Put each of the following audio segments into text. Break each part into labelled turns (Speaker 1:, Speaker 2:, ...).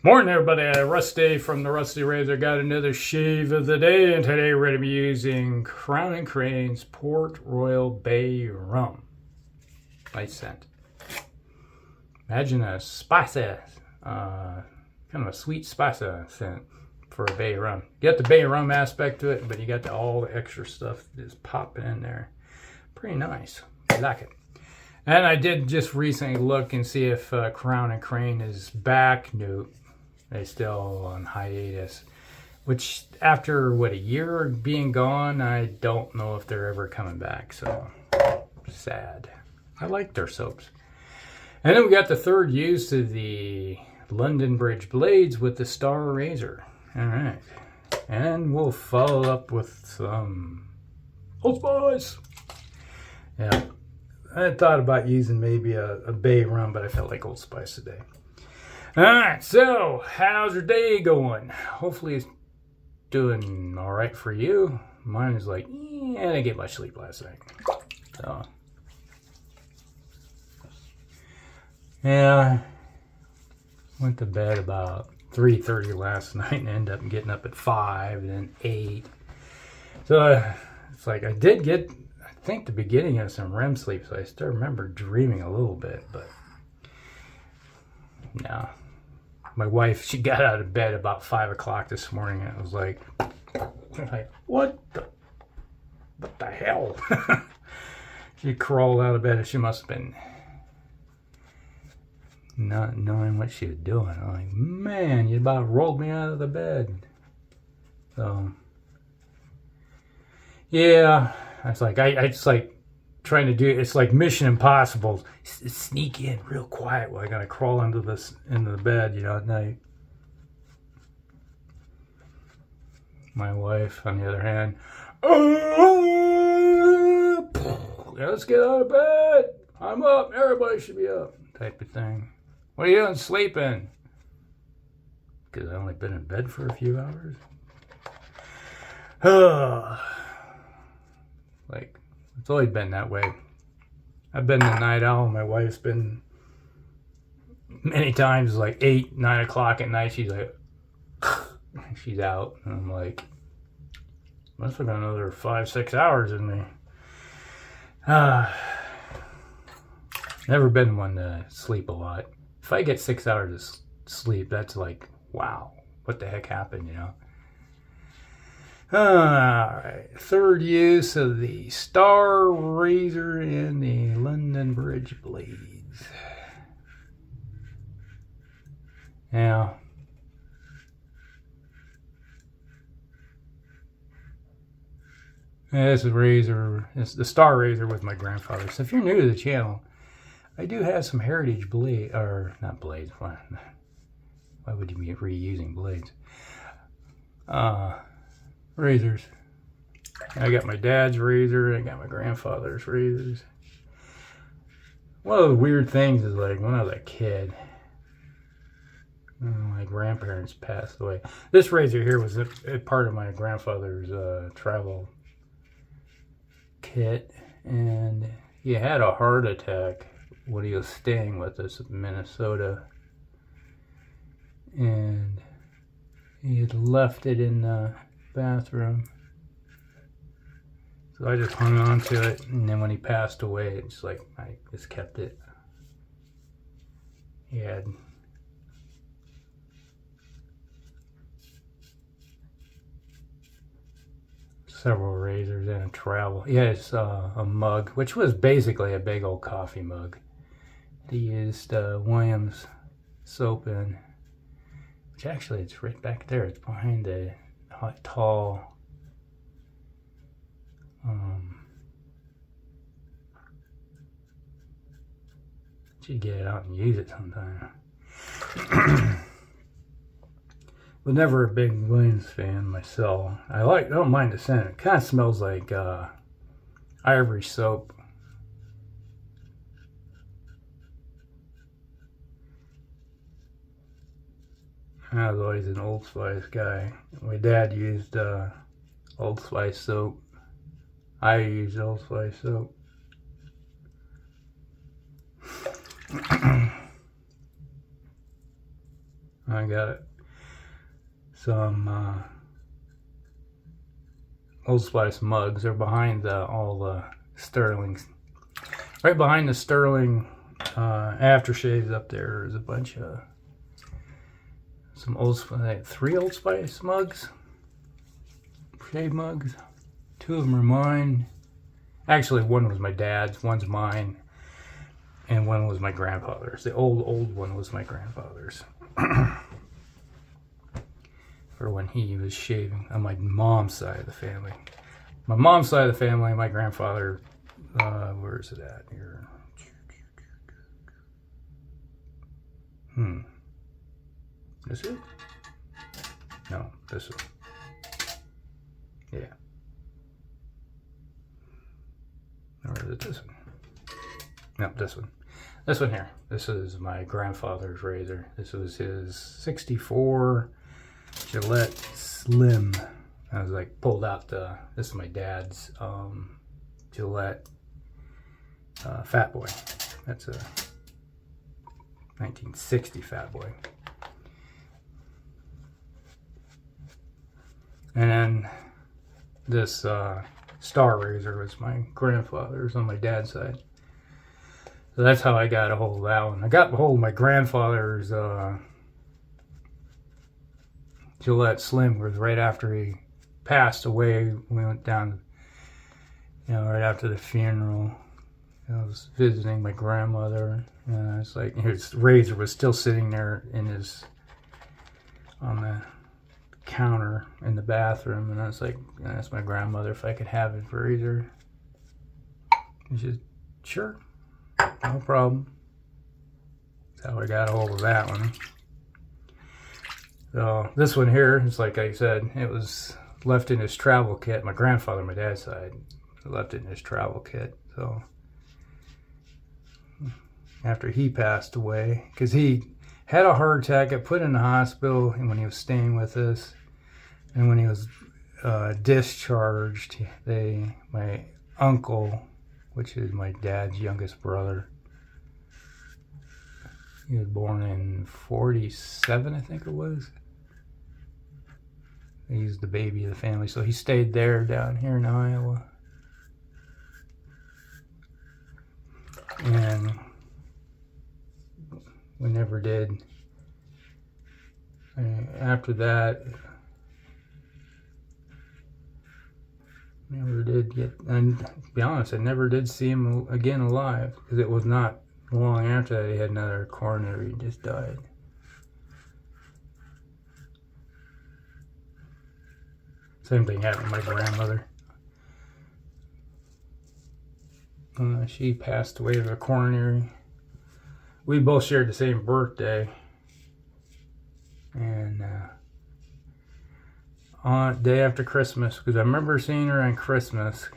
Speaker 1: Morning everybody, Rusty from the Rusty Razor. Got another shave of the day, and today we're going to be using Crowne and Crane's Port Royal Bay Rum. Nice scent. Imagine a spicy, kind of a sweet spicy scent for a bay rum. You got the bay rum aspect to it, but you got all the extra stuff that's popping in there. Pretty nice. I like it. And I did just recently look and see if Crowne and Crane is back. No. They're still on hiatus, which after, a year being gone, I don't know if they're ever coming back, so sad. I like their soaps. And then we got the third use of the London Bridge blades with the Star Razor. All right. And we'll follow up with some Old Spice. Yeah. I thought about using maybe a bay rum, but I felt like Old Spice today. Alright, so how's your day going? Hopefully it's doing alright for you. Mine is like, I didn't get much sleep last night. So, yeah, went to bed about 3:30 last night and ended up getting up at 5 and then 8. So it's like I did get, I think, the beginning of some REM sleep, so I still remember dreaming a little bit, but no. My wife, she got out of bed about 5 o'clock this morning, and it was like what the hell? She crawled out of bed, and she must have been not knowing what she was doing. I'm like, man, you about rolled me out of the bed. So, yeah, it's like, I just like trying to do, it's like Mission Impossible. Sneak in real quiet while I gotta crawl into the bed, at night. My wife, on the other hand, let's get out of bed. I'm up. Everybody should be up. Type of thing. What are you doing sleeping? Because I've only been in bed for a few hours. Like, it's always been that way. I've been the night owl. My wife's been many times like 8, 9 o'clock at night. She's like, she's out. And I'm like, must have got another 5, 6 hours in me. Never been one to sleep a lot. If I get 6 hours of sleep, that's like, wow, what the heck happened, Alright, third use of the Star Razor and the London Bridge blades. Now, this razor, it's the Star Razor with my grandfather. So if you're new to the channel, I do have some heritage blade, or not blades. Why would you be reusing blades? Razors. I got my dad's razor, I got my grandfather's razors. One of the weird things is, like, when I was a kid, my grandparents passed away. This razor here was a part of my grandfather's travel kit, and he had a heart attack when he was staying with us in Minnesota, and he had left it in the bathroom, so I just hung on to it, and then when he passed away, it's like I just kept it. He had several razors and a travel. He has a mug, which was basically a big old coffee mug. He used Williams soap in, which actually it's right back there. It's behind the tall should get it out and use it sometime. But never a big Williams fan myself. I don't mind the scent. It kind of smells like ivory soap. I was always an Old Spice guy. My dad used Old Spice soap. I used Old Spice soap. I got some Old Spice mugs. They're behind all the Sterlings. Right behind the Sterling aftershaves up there is a bunch of some Old 3 Old Spice mugs, shave mugs. 2 of them are mine. Actually, one was my dad's, one's mine, and one was my grandfather's. The old one was my grandfather's. For when he was shaving on my mom's side of the family. My mom's side of the family, my grandfather, where is it at here? This is? No, this one. Yeah. Or is it this one? No, this one. This one here. This is my grandfather's razor. This was his 64 Gillette Slim. I was like, pulled out this is my dad's Gillette Fat Boy. That's a 1960 Fat Boy. And then this Star Razor was my grandfather's on my dad's side. So that's how I got a hold of that one. I got a hold of my grandfather's Gillette Slim was right after he passed away. We went down, right after the funeral. I was visiting my grandmother, and it's like his razor was still sitting there on the counter in the bathroom, and I was like, I asked my grandmother if I could have his razor. And she said, sure, no problem. That's how I got a hold of that one. So this one here is, like I said, it was left in his travel kit. My grandfather, my dad's side, left it in his travel kit. So after he passed away, because he had a heart attack, got put in the hospital, and when he was staying with us, and when he was discharged, my uncle, which is my dad's youngest brother, he was born in 47, I think it was. He's the baby of the family, so he stayed there down here in Iowa. And we never did. After that, never did get, and to be honest, I never did see him again alive, because it was not long after that he had another coronary. He just died. Same thing happened to my grandmother. She passed away of a coronary. We both shared the same birthday. And on day after Christmas, because I remember seeing her on Christmas.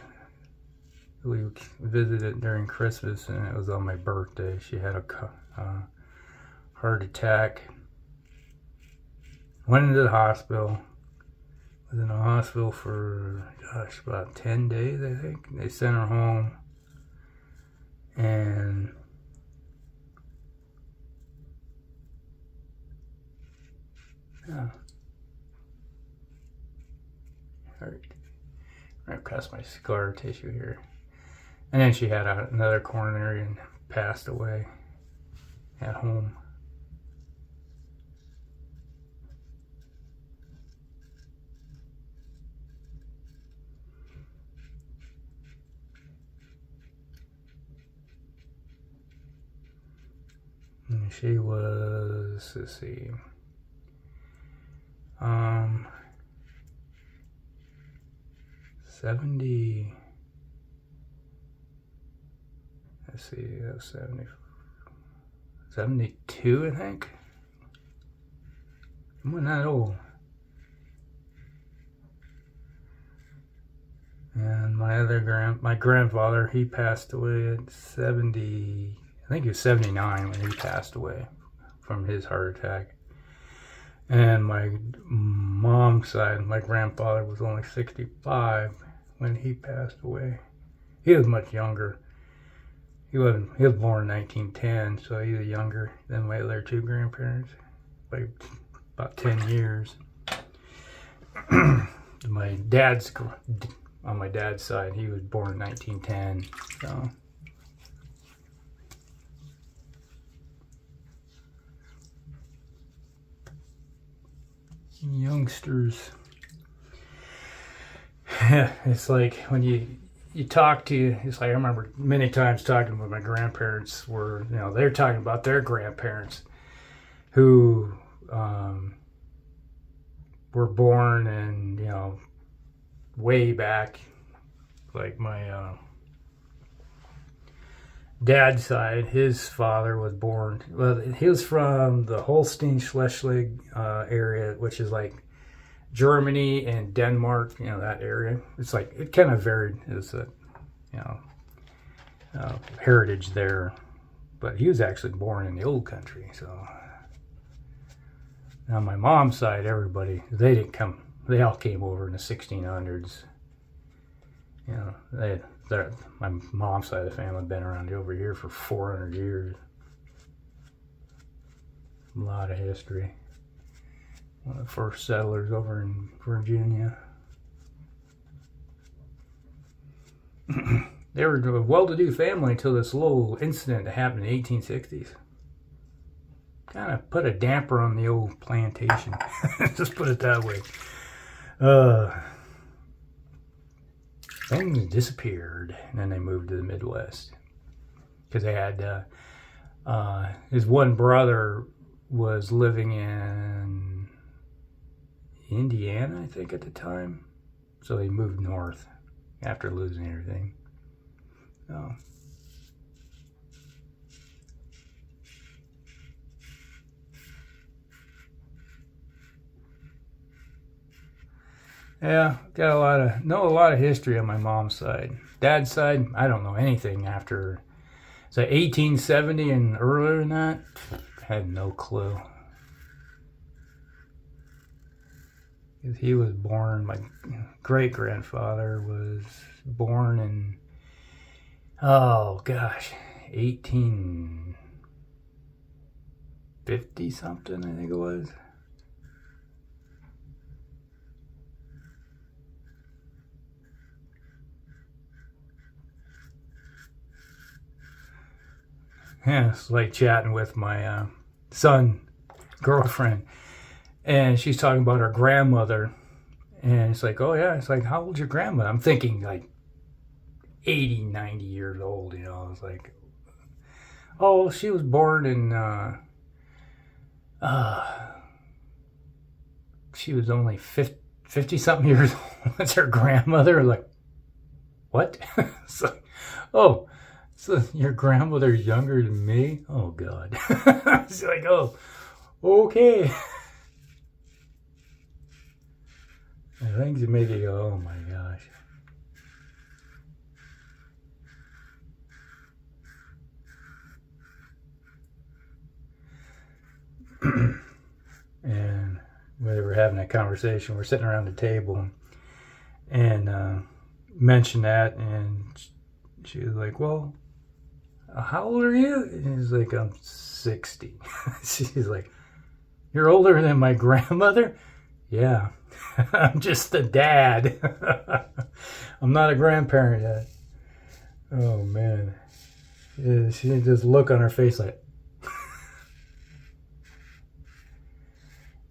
Speaker 1: We visited during Christmas, and it was on my birthday. She had a heart attack. Went into the hospital. Was in the hospital for, about 10 days, I think. They sent her home. And yeah. Right across my scar tissue here. And then she had another coronary and passed away at home. And she was, let's see, 70, let's see, that was 72, I think. I'm not that old. And my grandfather, he passed away at 70, I think he was 79 when he passed away from his heart attack. And my mom's side, my grandfather was only 65 when he passed away. He was much younger. He was born in 1910, so he was younger than my other two grandparents. like about 10 years. On my dad's side, he was born in 1910. So youngsters. Yeah, it's like when you talk to, it's like I remember many times talking with my grandparents where, you know, they're talking about their grandparents who were born in, you know, way back, like my dad's side, his father was born, well, he was from the Holstein-Schleswig area, which is like Germany and Denmark, you know, that area. It's like, it kind of varied as a, you know, heritage there. But he was actually born in the old country, so. Now my mom's side, everybody, they didn't come, they all came over in the 1600s. You know, my mom's side of the family had been around over here for 400 years. A lot of history. One of the first settlers over in Virginia. They were a well-to-do family until this little incident that happened in the 1860s. Kind of put a damper on the old plantation. Just put it that way. Things disappeared, and then they moved to the Midwest because they had his one brother was living in Indiana, I think, at the time, so he moved north after losing everything. So yeah, know a lot of history on my mom's side. Dad's side, I don't know anything after, so 1870 and earlier than that, had no clue. He was born, my great-grandfather was born in, oh gosh, 1850 something, I think it was. Yeah, it's like chatting with my son girlfriend, and she's talking about her grandmother, and it's like, oh yeah, it's like, how old's your grandmother? I'm thinking like 80, 90 years old, you know. It's like, oh, she was born in she was only 50 something years old. That's her grandmother. Like, what? It's like, oh, so your grandmother's younger than me? Oh God. It's like, oh, okay. Things that make you go, oh my gosh. And we were having a conversation. We're sitting around the table and mentioned that, and she was like, well, how old are you? And he's like, I'm 60. She's like, you're older than my grandmother? Yeah. I'm just a dad. I'm not a grandparent yet. Oh man. Yeah, she had this look on her face like,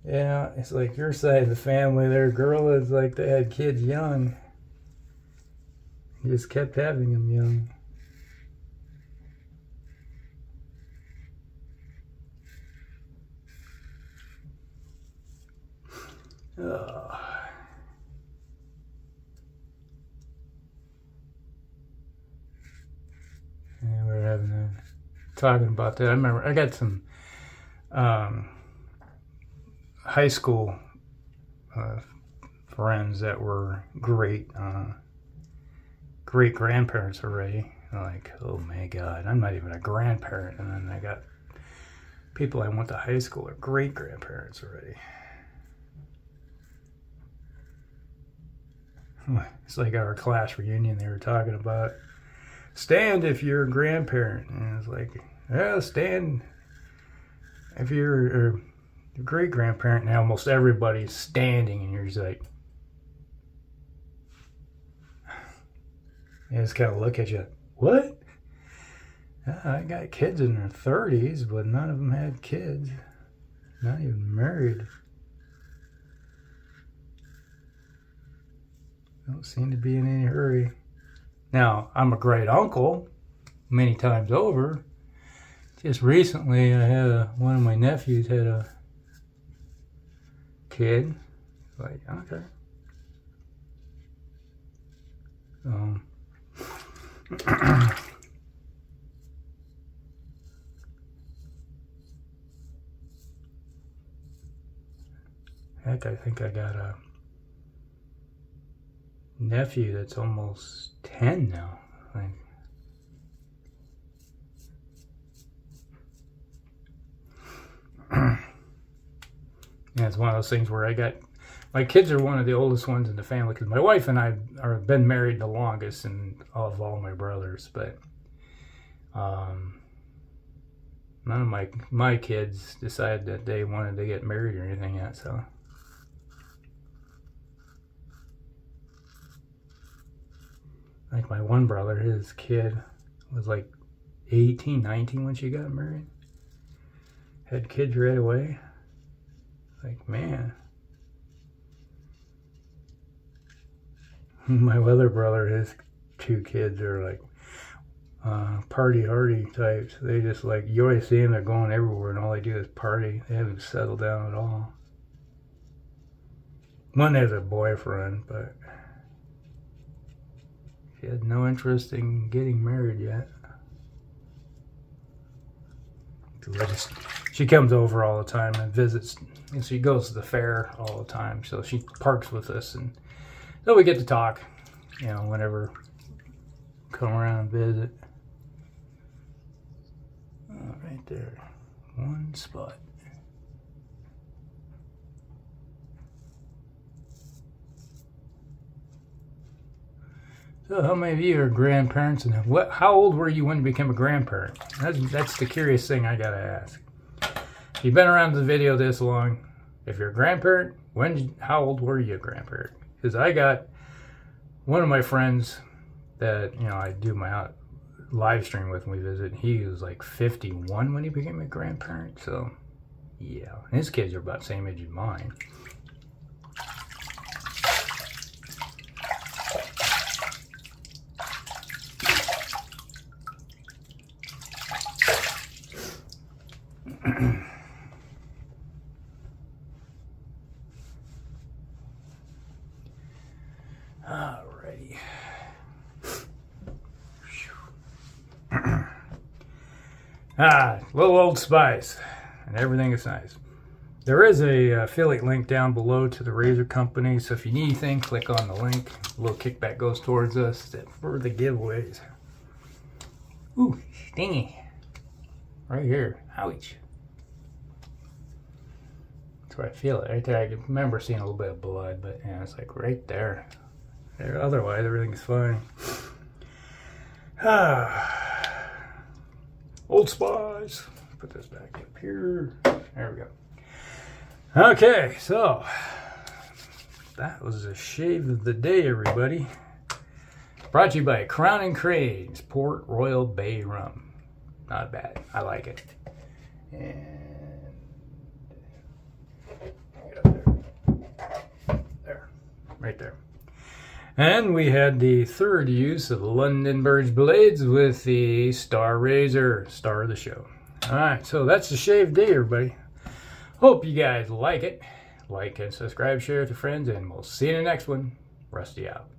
Speaker 1: yeah, it's like your side of the family there, girl, is like they had kids young. You just kept having them young. Oh. Yeah, we were talking about that. I remember I got some high school friends that were great grandparents already. Like, oh my God, I'm not even a grandparent. And then I got people I went to high school are great grandparents already. It's like our class reunion, they were talking about stand if you're a grandparent. And it's like, yeah, stand if you're, or your great-grandparent, and almost everybody's standing, and you're just like, they just kind of look at you, what? I got kids in their 30s, but none of them had kids. Not even married. Don't seem to be in any hurry. Now, I'm a great uncle many times over. Just recently, I had one of my nephews had a kid. Like, okay. Heck, I think I got a nephew that's almost 10 now. Like, yeah, it's one of those things where I got, my kids are one of the oldest ones in the family because my wife and I have been married the longest of all my brothers, but none of my kids decided that they wanted to get married or anything yet, so. Like my one brother, his kid was like 18, 19 when she got married. Had kids right away. Like, man. My other brother, his two kids are like party hardy types. They just like, you always see them, they're going everywhere and all they do is party. They haven't settled down at all. One has a boyfriend, but she had no interest in getting married yet. She comes over all the time and visits. And she goes to the fair all the time, so she parks with us, and so we get to talk, you know, whenever come around and visit. Oh, right there, one spot. So how many of you are grandparents, and how old were you when you became a grandparent? That's the curious thing I gotta ask. If you've been around the video this long, if you're a grandparent, how old were you a grandparent? Because I got one of my friends that, you know, I do my live stream with when we visit. He was like 51 when he became a grandparent, so yeah. And his kids are about the same age as mine. Alrighty. Little Old Spice, and everything is nice. There is a affiliate link down below to the razor company, so if you need anything, click on the link. A little kickback goes towards us for the giveaways. Ooh, stingy. Right here. Ouch. That's where I feel it. Right there. I remember seeing a little bit of blood, but yeah, it's like right there. Otherwise, everything's fine. Old Spice. Put this back up here. There we go. Okay, so that was a shave of the day, everybody. Brought to you by Crowne and Crane's Port Royal Bay Rum. Not bad. I like it. And get up there. Right there. And we had the third use of London Birch blades with the Star Razor, star of the show. Alright, so that's the shave day, everybody. Hope you guys like it. Like and subscribe, share with your friends, and we'll see you in the next one. Rusty out.